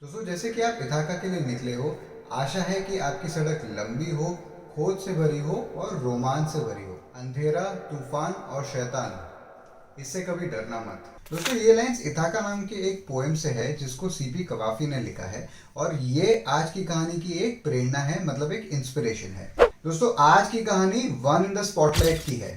दोस्तों, जैसे कि आप इथाका के लिए निकले हो, आशा है कि आपकी सड़क लंबी हो, खोज से भरी हो और रोमांच से भरी हो। अंधेरा, तूफान और शैतान, इससे कभी डरना मत। दोस्तों, ये लाइंस इथाका नाम के एक पोएम से है जिसको सीपी कवाफी ने लिखा है। और ये आज की कहानी की एक प्रेरणा है, मतलब एक इंस्पिरेशन है। दोस्तों, आज की कहानी वन इन द स्पॉटलाइट की है।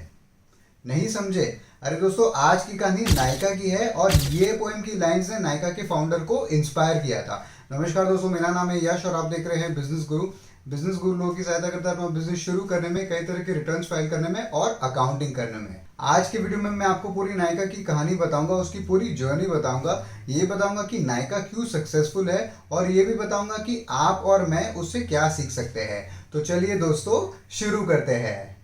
नहीं समझे? अरे दोस्तों, आज की कहानी नायका की है और ये पोएम की लाइंस ने नायका के फाउंडर को इंस्पायर किया था। नमस्कार दोस्तों, मेरा नाम है यश और आप देख रहे हैं बिजनेस गुरु। बिजनेस गुरु लोगों की सहायता करता है अपना बिजनेस शुरू करने में, कई तरह के रिटर्न्स फाइल करने में और अकाउंटिंग करने में। आज के वीडियो में मैं आपको पूरी नायका की कहानी बताऊंगा, उसकी पूरी जर्नी बताऊंगा। ये बताऊंगा कि नायका क्यों सक्सेसफुल है और ये भी बताऊंगा कि आप और मैं उससे क्या सीख सकते हैं। तो चलिए दोस्तों, शुरू करते हैं।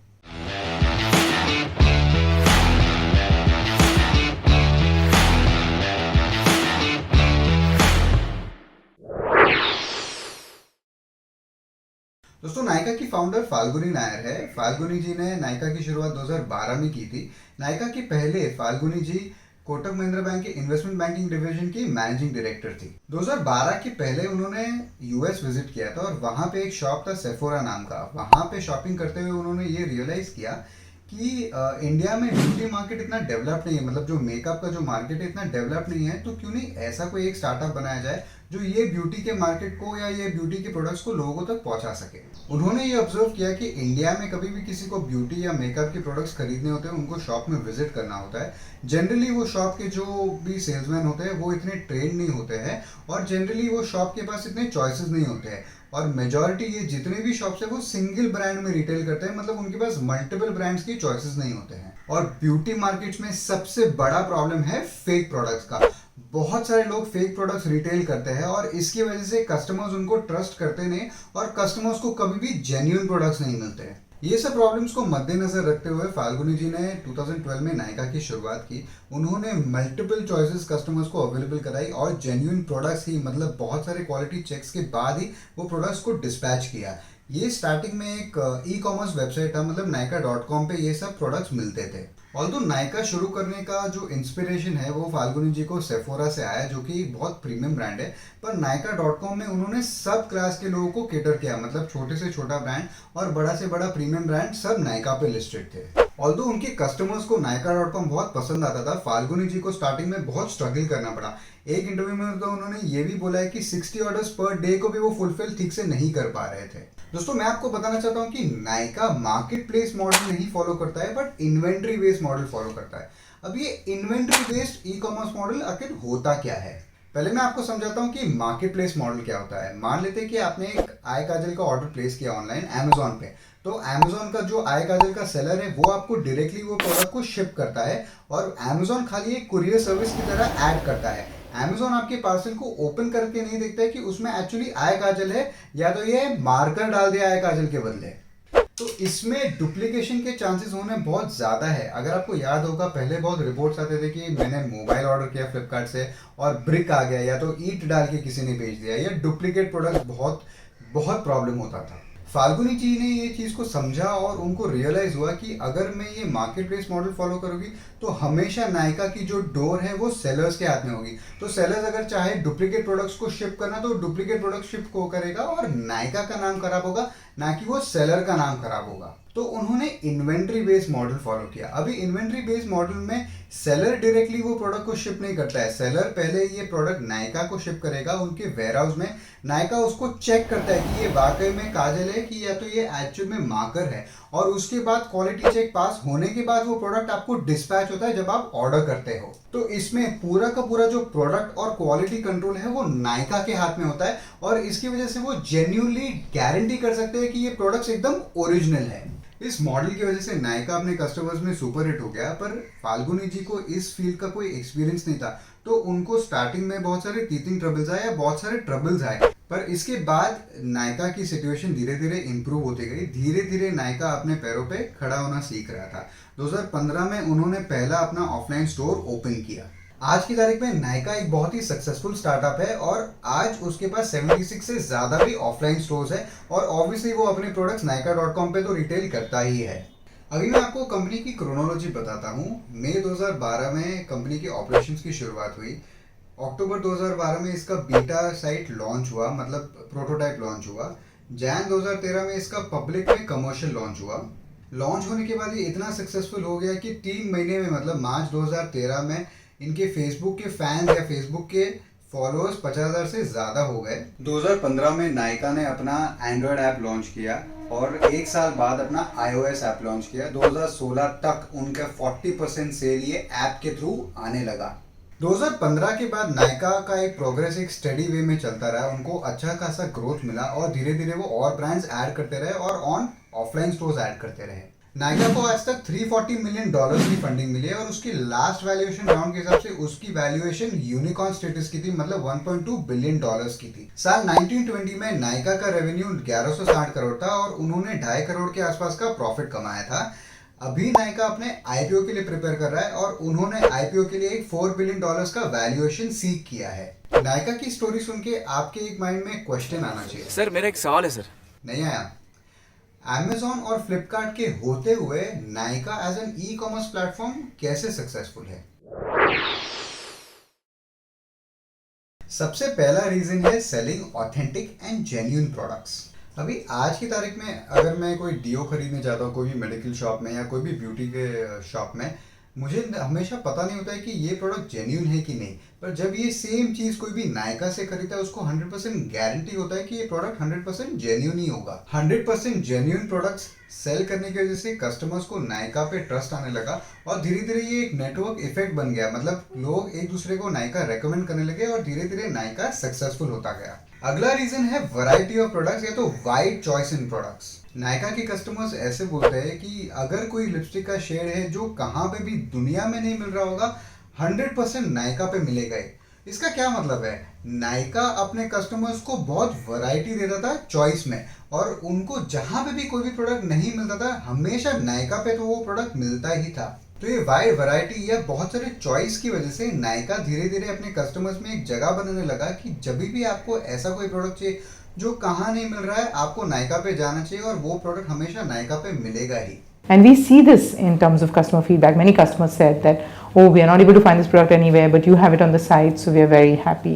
दोस्तों, नायका की फाउंडर फाल्गुनी नायर है। फाल्गुनी जी ने नायका की शुरुआत 2012 में की थी। नायका के पहले फाल्गुनी जी कोटक महिंद्रा बैंक के इन्वेस्टमेंट बैंकिंग डिवीजन की मैनेजिंग डायरेक्टर थी। 2012 के पहले उन्होंने यूएस विजिट किया था और वहां पे एक शॉप था सेफोरा नाम का। वहां पे शॉपिंग करते हुए उन्होंने ये रियलाइज किया कि इंडिया में ब्यूटी मार्केट इतना डेवलप नहीं है, मतलब जो मेकअप का जो मार्केट है इतना डेवलप नहीं है। तो क्यों नहीं ऐसा कोई एक स्टार्टअप बनाया जाए जो ये ब्यूटी के मार्केट को या ये ब्यूटी के प्रोडक्ट्स को लोगों तक पहुंचा सके। उन्होंने ये ऑब्जर्व किया कि इंडिया में कभी भी किसी को ब्यूटी या मेकअप के प्रोडक्ट्स खरीदने होते हैं, उनको शॉप में विजिट करना होता है। जनरली वो शॉप के जो भी सेल्समैन होते हैं वो इतने ट्रेन नहीं होते हैं और जनरली वो शॉप के पास इतने चॉइसेस नहीं होते हैं। और मेजॉरिटी ये जितने भी शॉप्स है वो सिंगल ब्रांड में रिटेल करते हैं, मतलब उनके पास मल्टीपल ब्रांड्स की चॉइसेस नहीं होते हैं। और ब्यूटी मार्केट्स में सबसे बड़ा प्रॉब्लम है फेक प्रोडक्ट्स का। बहुत सारे लोग फेक प्रोडक्ट्स रिटेल करते हैं और इसकी वजह से कस्टमर्स उनको ट्रस्ट करते नहीं और कस्टमर्स को कभी भी जेन्युइन प्रोडक्ट्स नहीं मिलते हैं। ये सब प्रॉब्लम्स को मद्देनजर रखते हुए फाल्गुनी जी ने 2012 में नायका की शुरुआत की। उन्होंने मल्टीपल चॉइसेस कस्टमर्स को अवेलेबल कराई और जेन्युइन प्रोडक्ट्स ही, मतलब बहुत सारे क्वालिटी चेक्स के बाद ही वो प्रोडक्ट्स को डिस्पैच किया। ये स्टार्टिंग में एक ई कॉमर्स वेबसाइट था, मतलब नायका.com पे ये सब प्रोडक्ट्स मिलते थे। ऑल्दो नायका शुरू करने का जो इंस्पिरेशन है वो फाल्गुनी जी को सेफोरा से आया, जो कि बहुत प्रीमियम ब्रांड है। पर नायका.com में उन्होंने सब क्लास के लोगों को केटर किया, मतलब छोटे से छोटा ब्रांड और बड़ा से बड़ा प्रीमियम ब्रांड सब नायका पे लिस्टेड थे। ऑल्दो उनके कस्टमर्स को नायका.com बहुत पसंद आता था, फाल्गुनी जी को स्टार्टिंग में बहुत स्ट्रगल करना पड़ा। एक इंटरव्यू में तो उन्होंने ये भी बोला है कि 60 ऑर्डर्स पर डे को भी वो फुलफिल ठीक से नहीं कर पा रहे थे। दोस्तों, मैं आपको बताना चाहता हूँ कि नायका मार्केट प्लेस मॉडल नहीं फॉलो करता है, but inventory based model follow करता है। अब ये inventory based e commerce model आखिर होता क्या है, पहले मैं आपको समझाता हूँ कि मार्केट प्लेस मॉडल क्या होता है। मान लेते हैं कि आपने एक आय काजल का ऑर्डर प्लेस किया ऑनलाइन अमेजोन पे। तो अमेजोन का जो आय काजल का सेलर है वो आपको डायरेक्टली वो प्रोडक्ट को शिप करता है और अमेजोन खाली एक कुरियर सर्विस की तरह ऐड करता है। अमेजोन आपके पार्सल को ओपन करके नहीं देखता है कि उसमें एक्चुअली आय काजल है या तो ये मार्कर डाल दिया आय काजल के बदले। तो इसमें डुप्लीकेशन के चांसेस होने बहुत ज़्यादा है। अगर आपको याद होगा, पहले बहुत रिपोर्ट्स आते थे कि मैंने मोबाइल ऑर्डर किया फ्लिपकार्ट से और ब्रिक आ गया, या तो ईट डाल के किसी ने भेज दिया, या डुप्लीकेट प्रोडक्ट बहुत बहुत प्रॉब्लम होता था। फाल्गुनी जी ने ये चीज़ को समझा और उनको रियलाइज हुआ कि अगर मैं ये मार्केट प्लेस मॉडल फॉलो करूँगी तो हमेशा नायका की जो डोर है वो सेलर्स के हाथ में होगी। तो सेलर्स अगर चाहे डुप्लीकेट प्रोडक्ट्स को शिप करना तो डुप्लीकेट प्रोडक्ट शिप को करेगा और नायका का नाम खराब होगा, ना कि वो सेलर का नाम खराब होगा। तो उन्होंने इन्वेंट्री बेस्ड मॉडल फॉलो किया। अभी इन्वेंट्री बेस्ड मॉडल में सेलर डायरेक्टली वो प्रोडक्ट को शिप नहीं करता है। सेलर पहले ये प्रोडक्ट नायका को शिप करेगा उनके वेयर हाउस में। नायका उसको चेक करता है कि ये वाकई में काजल है कि या तो ये एक्चुअल में मार्कर है, और उसके बाद क्वालिटी चेक पास होने के बाद वो प्रोडक्ट आपको डिस्पैच होता है जब आप ऑर्डर करते हो। तो इसमें पूरा का पूरा जो प्रोडक्ट और क्वालिटी कंट्रोल है वो नायका के हाथ में होता है और इसकी वजह से वो जेन्युइनली गारंटी कर सकते हैं कि ये प्रोडक्ट्स एकदम ओरिजिनल है। इस मॉडल की वजह से नायका अपने कस्टमर्स में सुपर हिट हो गया, पर फाल्गुनी जी को इस फील्ड का कोई एक्सपीरियंस नहीं था। तो उनको स्टार्टिंग में बहुत सारे टीथिंग ट्रबल्स आए या बहुत सारे ट्रबल्स आए, पर इसके बाद नायका की सिचुएशन धीरे धीरे इंप्रूव होती गई। धीरे धीरे नायका अपने पैरों पे खड़ा होना सीख रहा था। 2015 में उन्होंने पहला अपना ऑफलाइन स्टोर ओपन किया। आज की तारीख में नायका एक बहुत ही सक्सेसफुल स्टार्टअप है और आज उसके पास 76 से ज़्यादा भी ऑफलाइन स्टोर्स है और ऑब्वियसली वो अपने प्रोडक्ट्स नायका.com पे तो रिटेल करता ही है। अभी मैं आपको कंपनी की क्रोनोलॉजी बताता हूँ। मई 2012 में कंपनी के ऑपरेशंस की शुरुआत हुई अक्टूबर 2012 में इसका बीटा साइट लॉन्च हुआ, मतलब प्रोटोटाइप लॉन्च हुआ। जैन 2013 में इसका पब्लिक में कमर्शियल लॉन्च हुआ। लॉन्च होने के बाद ये इतना सक्सेसफुल हो गया कि 3 महीने में, मतलब मार्च 2013 में, इनके फेसबुक के फैंस या फेसबुक के फॉलोअर्स 50,000 से ज़्यादा हो गए। 2015 में नायका ने अपना एंड्रॉयड ऐप लॉन्च किया और 1 साल बाद अपना iOS ऐप लॉन्च किया। 2016 तक उनका 40% सेल ये ऐप के थ्रू आने लगा। 2015 के बाद नायका का एक प्रोग्रेस एक स्टडी वे में चलता रहा। उनको अच्छा खासा ग्रोथ मिला और धीरे धीरे वो और ब्रांड्स ऐड करते रहे और ऑफलाइन स्टोर्स ऐड करते रहे। नायका को आज तक $340 मिलियन की फंडिंग मिली है और उसकी लास्ट वैल्यूएशन राउंड के हिसाब से उसकी वैल्यूएशन यूनिकॉर्न स्टेटस की थी, मतलब $1.2 बिलियन की थी। साल 1920 में नायका का रेवेन्यू 1160 करोड़ था और उन्होंने 2.5 करोड़ के आसपास का प्रॉफिट कमाया था। अभी नायका अपने आईपीओ के लिए प्रिपेयर कर रहा है और उन्होंने आईपीओ के लिए एक $4 बिलियन का वैल्यूएशन सीक किया है। नायका की स्टोरी सुन के आपके एक माइंड में क्वेश्चन आना चाहिए। सर मेरा एक सवाल है सर। नहीं आया? Amazon और फ्लिपकार्ट के होते हुए Nykaa as an e commerce platform कैसे सक्सेसफुल है? सबसे पहला रीजन है selling authentic and genuine products. अभी आज की तारीख में अगर मैं कोई डीओ खरीदने जाता हूँ कोई भी मेडिकल शॉप में या कोई भी ब्यूटी के शॉप में, मुझे हमेशा पता नहीं होता है कि ये प्रोडक्ट जेन्युइन है कि नहीं। पर जब ये सेम चीज़ कोई भी नायका से खरीदता है उसको 100% गारंटी होता है कि ये प्रोडक्ट 100% जेन्युइन ही होगा। 100% जेन्युइन प्रोडक्ट्स सेल करने की वजह से कस्टमर्स को नायका पे ट्रस्ट आने लगा और धीरे धीरे ये एक नेटवर्क इफेक्ट बन गया। मतलब लोग एक दूसरे को नायका रेकमेंड करने लगे और धीरे धीरे नायका सक्सेसफुल होता गया। अगला रीजन है वैरायटी ऑफ प्रोडक्ट्स या तो wide choice in products. Nykaa के कस्टमर्स ऐसे बोलते हैं कि अगर कोई लिपस्टिक का शेड है जो कहाँ पे भी दुनिया में नहीं मिल रहा होगा, 100% नायका पे मिलेगा ही। इसका क्या मतलब है? नायका अपने कस्टमर्स को बहुत वैरायटी देता था चॉइस में और उनको जहाँ पे भी कोई भी प्रोडक्ट नहीं मिलता था हमेशा नायका पे तो वो प्रोडक्ट मिलता ही था। तो ये वाइड वैरायटी या बहुत सारे चॉइस की वजह से नायका धीरे धीरे अपने कस्टमर्स में एक जगह बनाने लगा कि जब भी आपको ऐसा कोई प्रोडक्ट चाहिए जो कहाँ नहीं मिल रहा है, आपको नायका पे जाना चाहिए और वो प्रोडक्ट हमेशा नायका पे मिलेगा ही। And we see this in terms of customer feedback. Many customers said that, oh, we are not able to find this product anywhere, but you have it on the site, so we are very happy.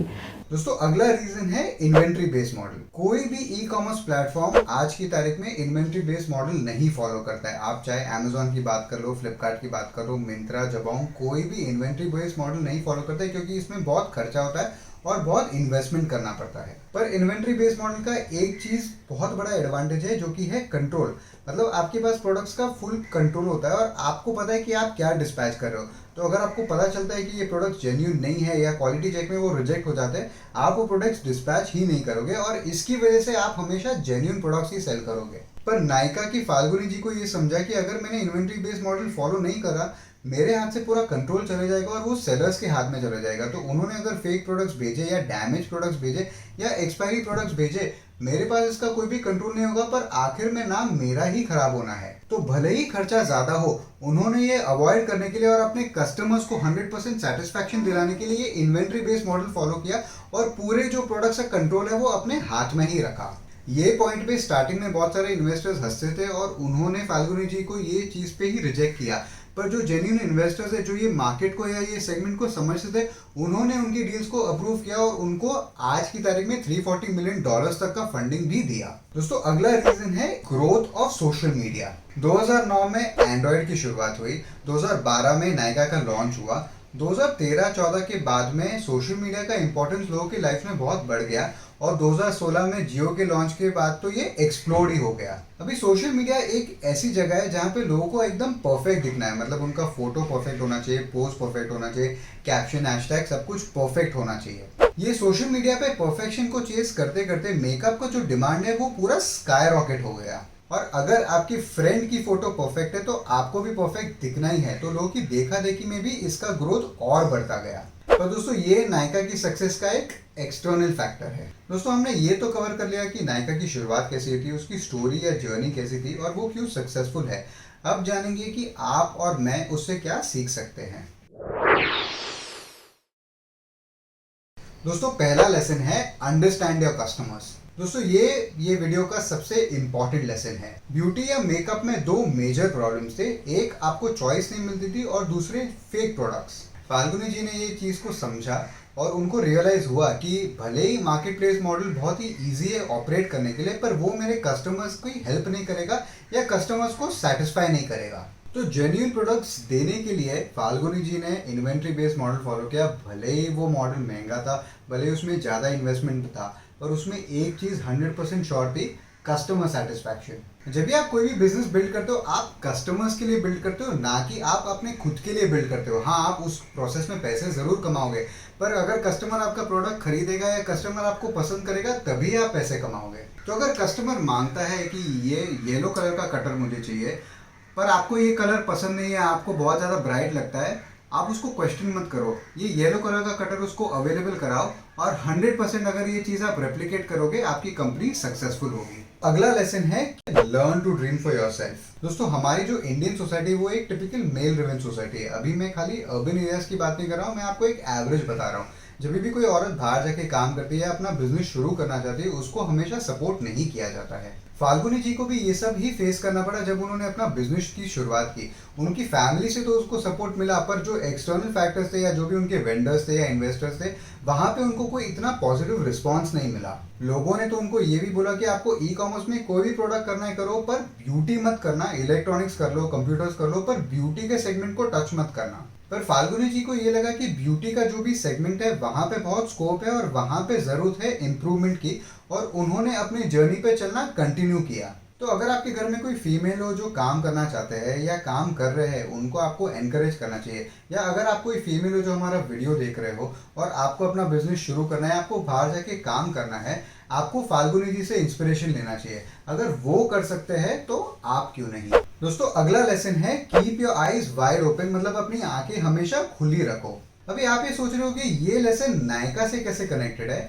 दोस्तों अगला reason है inventory based model. कोई भी ई commerce platform आज की तारीख में inventory based model नहीं फॉलो करता है। आप चाहे अमेजोन की बात कर लो, फ्लिपकार्ट की बात करो, मिंत्रा, जबांग, कोई भी इन्वेंट्री बेस्ड मॉडल नहीं फॉलो करता है क्योंकि इसमें बहुत खर्चा होता है और बहुत इन्वेस्टमेंट करना पड़ता है। पर इन्वेंट्री बेस्ड मॉडल का एक चीज बहुत बड़ा एडवांटेज है जो कि है कंट्रोल। मतलब आपके पास प्रोडक्ट्स का फुल कंट्रोल होता है और आपको पता है कि आप क्या डिस्पैच कर रहे हो। तो अगर आपको पता चलता है कि ये प्रोडक्ट जेन्युइन नहीं है या क्वालिटी चेक में वो रिजेक्ट हो जाते हैं, आप वो प्रोडक्ट्स डिस्पैच ही नहीं करोगे और इसकी वजह से आप हमेशा जेन्युइन प्रोडक्ट्स ही सेल करोगे। पर नायका की फाल्गुनी जी को ये समझा कि अगर मैंने इन्वेंट्री बेस्ड मॉडल फॉलो नहीं करा, मेरे हाथ से पूरा कंट्रोल चले जाएगा और वो सेलर्स के हाथ में चला जाएगा। तो उन्होंने अगर फेक प्रोडक्ट्स भेजे या डैमेज प्रोडक्ट्स भेजे या एक्सपायरी प्रोडक्ट्स भेजे, मेरे पास इसका कोई भी कंट्रोल नहीं होगा पर आखिर में नाम मेरा ही खराब होना है। तो भले ही खर्चा ज्यादा हो, उन्होंने ये अवॉइड करने के लिए और अपने कस्टमर्स को 100% सेटिस्फैक्शन दिलाने के लिए इन्वेंट्री बेस्ड मॉडल फॉलो किया और पूरे जो प्रोडक्ट्स का कंट्रोल है वो अपने हाथ में ही रखा। ये पॉइंट पे स्टार्टिंग में बहुत सारे इन्वेस्टर्स हंसते थे और उन्होंने फाल्गुनी जी को ये चीज पे ही रिजेक्ट किया। पर जो जेन्युइन इन्वेस्टर्स है, जो ये मार्केट को या ये सेगमेंट को समझते थे, उन्होंने उनकी डील्स को अप्रूव किया और उनको आज की तारीख में $340 मिलियन तक का फंडिंग भी दिया। दोस्तों अगला रीजन है ग्रोथ ऑफ सोशल मीडिया। 2009 में एंड्रॉयड की शुरुआत हुई, 2012 में नायका का लॉन्च हुआ, 2013-14 के बाद में सोशल मीडिया का इंपॉर्टेंस लोगों की लाइफ में बहुत बढ़ गया और 2016 में जियो के लॉन्च के बाद तो ये एक्सप्लोड ही हो गया। अभी सोशल मीडिया एक ऐसी जगह है जहाँ पे लोगों को एकदम परफेक्ट दिखना है। मतलब उनका फोटो परफेक्ट होना चाहिए, पोस्ट परफेक्ट होना चाहिए, कैप्शन, हैशटैग सब कुछ परफेक्ट होना चाहिए। ये सोशल मीडिया पे परफेक्शन को चेस करते करते मेकअप का जो डिमांड है वो पूरा स्काई रॉकेट हो गया। और अगर आपकी फ्रेंड की फोटो परफेक्ट है तो आपको भी परफेक्ट दिखना ही है। तो लोगों की देखा देखी में भी इसका ग्रोथ और बढ़ता गया। तो दोस्तों ये नायका की सक्सेस का एक एक्सटर्नल फैक्टर है। दोस्तों हमने ये तो कवर कर लिया कि नायका की शुरुआत कैसी थी, उसकी स्टोरी या जर्नी कैसी थी और वो क्यों सक्सेसफुल है। अब जानेंगे कि आप और मैं उससे क्या सीख सकते हैं। दोस्तों पहला लेसन है अंडरस्टैंड योर कस्टमर्स। दोस्तों ये वीडियो का सबसे इंपॉर्टेंट लेसन है। ब्यूटी या मेकअप में दो मेजर प्रॉब्लम्स थे, एक आपको चॉइस नहीं मिलती थी और दूसरे फेक प्रोडक्ट्स। फाल्गुनी जी ने ये चीज को समझा, और उनको रियलाइज हुआ कि भले ही मार्केट प्लेस मॉडल बहुत ही ईजी है ऑपरेट करने के लिए, पर वो मेरे कस्टमर्स को हेल्प नहीं करेगा या कस्टमर्स को सेटिस्फाई नहीं करेगा। तो जेन्युइन प्रोडक्ट्स देने के लिए फाल्गुनी जी ने इन्वेंट्री बेस्ड मॉडल फॉलो किया। भले ही वो मॉडल महंगा था, भले ही उसमें ज़्यादा इन्वेस्टमेंट था, पर उसमें एक चीज़ 100% श्योर थी, कस्टमर सेटिस्फैक्शन। जब भी आप कोई भी बिजनेस बिल्ड करते हो, आप कस्टमर्स के लिए बिल्ड करते हो, ना कि आप अपने खुद के लिए बिल्ड करते हो। हाँ, आप उस प्रोसेस में पैसे ज़रूर कमाओगे, पर अगर कस्टमर आपका प्रोडक्ट खरीदेगा या कस्टमर आपको पसंद करेगा तभी आप पैसे कमाओगे। तो अगर कस्टमर मांगता है कि ये येलो कलर का कटर मुझे चाहिए, पर आपको ये कलर पसंद नहीं है, आपको बहुत ज़्यादा ब्राइट लगता है, आप उसको क्वेश्चन मत करो, ये येलो कलर का कटर उसको अवेलेबल कराओ और 100% अगर ये चीज़ आप रेप्लिकेट करोगे, आपकी कंपनी सक्सेसफुल होगी। अगला लेसन है learn to dream for yourself. दोस्तों, हमारी जो इंडियन सोसाइटी है वो एक टिपिकल मेल ड्रिवन सोसाइटी है। अभी मैं खाली अर्बन एरियाज की बात नहीं कर रहा हूँ, मैं आपको एक एवरेज बता रहा हूँ। जब भी कोई औरत बाहर जाके काम करती है, अपना बिजनेस शुरू करना चाहती है, उसको हमेशा सपोर्ट नहीं किया जाता है। फाल्गुनी जी को भी ये सब ही फेस करना पड़ा जब उन्होंने अपना बिजनेस की शुरुआत की। उनकी फैमिली से तो उसको सपोर्ट मिला, पर जो एक्सटर्नल फैक्टर्स थे या जो भी उनके वेंडर्स थे या इन्वेस्टर्स थे, वहां पे उनको कोई इतना पॉजिटिव रिस्पॉन्स नहीं मिला। लोगों ने तो उनको ये भी बोला कि आपको ई कॉमर्स में कोई भी प्रोडक्ट करना है करो, पर ब्यूटी मत करना, इलेक्ट्रॉनिक्स कर लो, कंप्यूटर्स कर लो, पर ब्यूटी के सेगमेंट को टच मत करना। पर फाल्गुनी जी को ये लगा कि ब्यूटी का जो भी सेगमेंट है वहां पे बहुत स्कोप है और वहां पे जरूरत है इम्प्रूवमेंट की, और उन्होंने अपनी जर्नी पे चलना कंटिन्यू किया। तो अगर आपके घर में कोई फीमेल हो जो काम करना चाहते हैं या काम कर रहे हैं, उनको आपको एनकरेज करना चाहिए। या अगर आप कोई फीमेल हो जो हमारा वीडियो देख रहे हो और आपको अपना बिजनेस शुरू करना है, आपको बाहर जाके काम करना है, आपको फाल्गुनी जी से इंस्पिरेशन लेना चाहिए। अगर वो कर सकते हैं तो आप क्यों नहीं। दोस्तों, अगला लेसन है keep your eyes wide open, मतलब अपनी आंखें हमेशा खुली रखो। अभी आप ये सोच रहे हो कि ये लेसन नायका से कैसे कनेक्टेड है।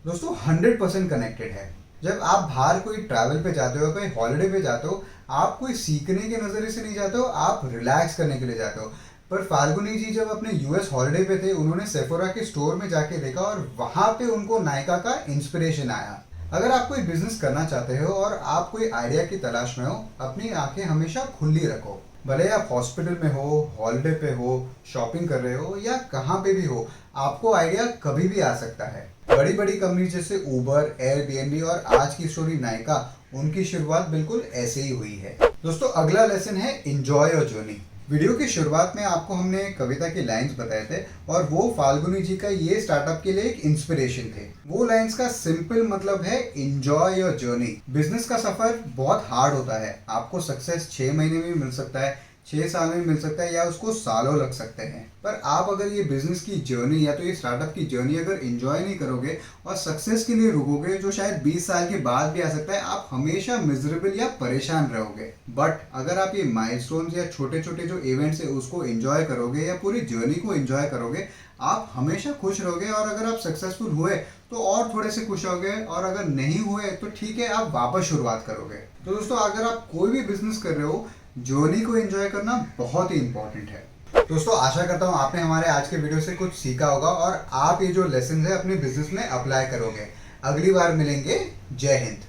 दोस्तों, 100% कनेक्टेड है। जब आप बाहर कोई ट्रैवल पे जाते हो, कोई हॉलिडे पे जाते हो, आप कोई सीखने के नज़रिए से नहीं जाते हो, आप रिलैक्स करने के लिए जाते हो। पर फाल्गुनी जी जब अपने यूएस हॉलिडे पे थे, उन्होंने सेफोरा के स्टोर में जाके देखा और वहां पे उनको नायका का इंस्पिरेशन आया। अगर आप कोई बिजनेस करना चाहते हो और आप कोई आइडिया की तलाश में हो, अपनी आंखें हमेशा खुली रखो। भले आप हॉस्पिटल में हो, हॉलिडे पे हो, शॉपिंग कर रहे हो या कहाँ पे भी हो, आपको आइडिया कभी भी आ सकता है। बड़ी बड़ी कंपनी जैसे उबर, एयरबीएनबी और आज की स्टोरी नायका, उनकी शुरुआत बिल्कुल ऐसे ही हुई है। दोस्तों, अगला लेसन है एंजॉय योर जर्नी। वीडियो की शुरुआत में आपको हमने कविता के लाइंस बताए थे और वो फाल्गुनी जी का ये स्टार्टअप के लिए एक इंस्पिरेशन थे। वो लाइंस का सिंपल मतलब है एंजॉय योर जर्नी। बिजनेस का सफर बहुत हार्ड होता है। आपको सक्सेस 6 महीने में मिल सकता है, 6 साल में मिल सकता है, या उसको सालों लग सकते हैं। पर आप अगर ये बिजनेस की जर्नी या तो ये स्टार्टअप की जर्नी अगर एंजॉय नहीं करोगे और सक्सेस के लिए रुकोगे, जो शायद 20 साल के बाद भी आ सकता है, आप हमेशा मिजरेबल या परेशान रहोगे। बट अगर आप ये माइलस्टोन्स या छोटे छोटे जो इवेंट्स है उसको एंजॉय करोगे या पूरी जर्नी को एंजॉय करोगे, आप हमेशा खुश रहोगे। और अगर आप सक्सेसफुल हुए तो और थोड़े से खुश होगे, और अगर नहीं हुए तो ठीक है, आप वापस शुरुआत करोगे। तो दोस्तों, अगर आप कोई भी बिजनेस कर रहे हो, जर्नी को एंजॉय करना बहुत ही इंपॉर्टेंट है। दोस्तों, आशा करता हूँ आपने हमारे आज के वीडियो से कुछ सीखा होगा और आप ये जो लेसन है अपने बिजनेस में अप्लाई करोगे। अगली बार मिलेंगे। जय हिंद।